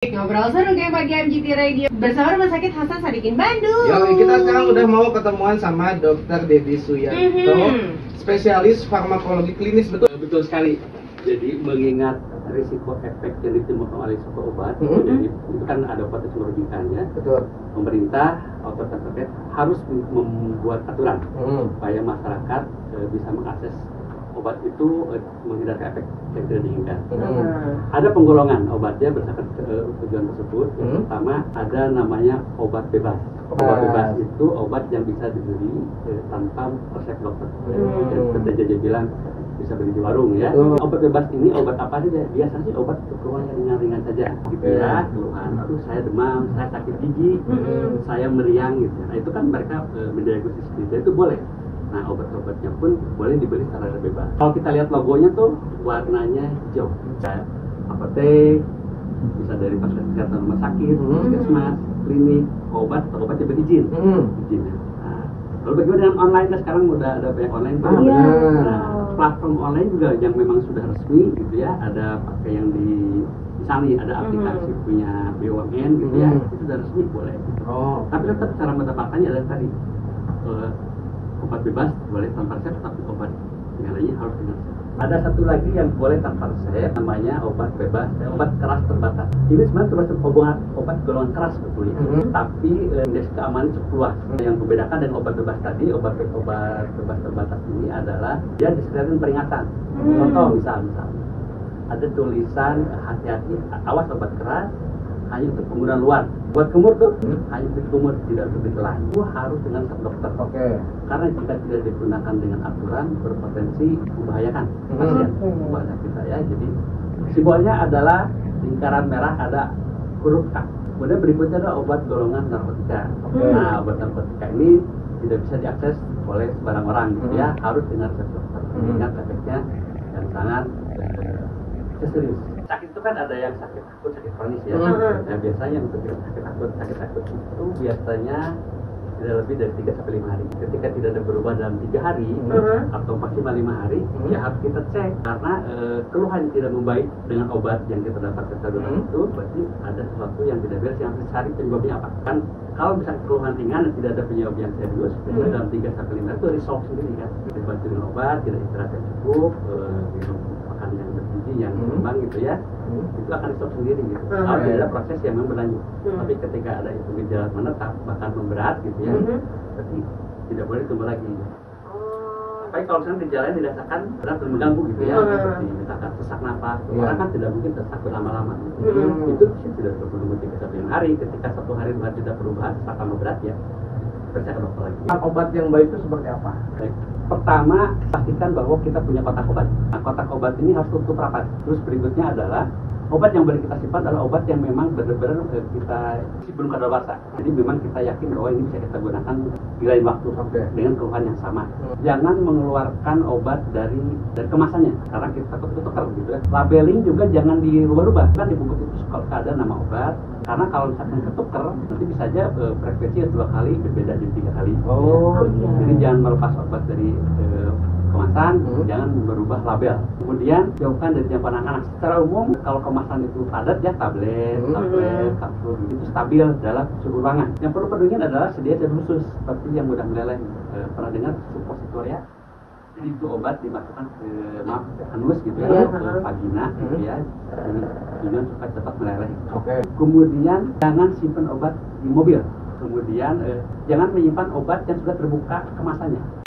Ngobrol seru game pagi MGT Radio bersama Rumah Sakit Hasan Sadikin Bandung. Yo, kita sekarang udah mau ketemuan sama Dokter Dedi Suyanto, spesialis farmakologi klinis, betul? Betul sekali. Jadi mengingat risiko efek yang ditimbulkan oleh suatu obat, jadi itu kan ada potensi merugikannya. Betul. Pemerintah otoritas terkait harus membuat aturan supaya masyarakat bisa mengakses obat itu menghindarkan efek yang tidak diinginkan. Ada penggolongan obatnya berdasarkan tujuan tersebut. Yang pertama ada namanya obat bebas. Obat bebas itu obat yang bisa dibeli tanpa resep dokter. Seperti Jaja bilang bisa beli di warung ya. Obat bebas ini obat apa saja? Biasanya sih obat keluhan yang ringan-ringan saja, gitu ya. Keluhan, aduh saya demam, saya sakit gigi, saya meriang gitu. Nah itu kan mereka mendiagnosis itu boleh. Nah obat-obatnya pun boleh dibeli secara bebas. Kalau kita lihat logonya tuh warnanya hijau. Bisa apotek, bisa dari fasilitas kesehatan rumah sakit, puskesmas, klinik, obat atau obat yang berizin. Izinnya. Nah, lalu bagaimana dengan online? Nah, sekarang udah ada banyak online. Nah, platform online juga yang memang sudah resmi gitu ya. Ada pakai yang di misalnya ada aplikasi punya BUMN gitu ya. Itu sudah resmi boleh. Tapi tetap cara mendapatkannya adalah tadi. Obat bebas boleh tanpa resep, tapi obat yang lainnya harus dengan resep. Ada satu lagi yang boleh tanpa resep, namanya obat bebas, obat keras terbatas. Ini sebenarnya termasuk obat golongan keras sebetulnya, tapi indeks keamanan cukup luas. Yang membedakan dengan obat bebas tadi, obat bebas terbatas ini adalah dia disediakan peringatan. Contoh misal ada tulisan hati-hati, awas obat keras hanya untuk penggunaan luar. Buat kumur tuh hanya untuk kumur, tidak untuk ditelan. Itu harus dengan resep dokter. Karena jika tidak digunakan dengan aturan berpotensi membahayakan pasien, membahayakan kita ya. Jadi simbolnya adalah lingkaran merah, ada huruf K. Kemudian berikutnya adalah obat golongan narkotika. Nah obat narkotika ini tidak bisa diakses oleh sembarang orang gitu ya, harus dengan resep dokter. Ingat efeknya yang sangat serius. Sakit itu kan ada yang sakit akut, sakit kronis ya. Nah, biasanya untuk sakit akut itu biasanya tidak lebih dari 3-5 hari. Ketika tidak ada berubah dalam 3 hari atau maksimal 5 hari, ya harus kita cek karena keluhan tidak membaik dengan obat yang kita dapatkan itu, berarti ada sesuatu yang tidak beres yang harus dicari penyebabnya apa. Kan kalau misalnya keluhan ringan dan tidak ada penyebab yang serius, dalam 3-5 hari itu resolve sendiri kan. Dibantu dengan obat, tidak istirahat yang cukup, minum makan yang bergizi, yang seimbang gitu ya, itu akan stop sendiri gitu. Kalau tidak ada proses yang memang berlanjut. Tapi ketika ada itu gejala menetap bahkan memberat gitu ya, berarti tidak boleh tumbuh lagi. Tapi kalau misalnya gejalanya dirasakan berat dan mengganggu gitu ya, seperti misalkan sesak napas, orang kan tidak mungkin sesak berlama-lama. Itu sih tidak perlu menunggu 3-5 hari. Ketika 1 hari tidak perubahan, sesak tambah berat ya, periksa ke dokter lagi. Obat yang baik itu seperti apa? Baik. Pertama, pastikan bahwa kita punya kotak obat. Nah, kotak obat ini harus tutup rapat. Terus berikutnya adalah obat yang boleh kita simpan adalah obat yang memang benar-benar kita sebelum kadaluarsa. Jadi memang kita yakin bahwa ini bisa kita gunakan di lain waktu dengan keluhan yang sama. Jangan mengeluarkan obat dari kemasannya karena kita takut ketukar gitu ya. Labeling juga jangan dirubah-rubah. Kan di bungkus itu kalau ada nama obat. Karena kalau misalkan ketukar nanti bisa aja frekuensinya 2 kali berbeda jadi 3 kali. Jadi jangan melepas obat dari kemasan, jangan berubah label. Kemudian jauhkan dari jangkauan anak-anak. Secara umum kalau kemasan itu padat ya tablet, kapsul itu stabil dalam suhu ruangan. Yang perlu peduli adalah sedia zat khusus seperti yang mudah meleleh. Pernah dengar suppositoria? Jadi itu obat dimasukkan ke anus gitu ya, ke vagina gitu ya. Ini supaya tetap meleleh. Kemudian jangan simpan obat di mobil. Kemudian jangan menyimpan obat yang sudah terbuka kemasannya.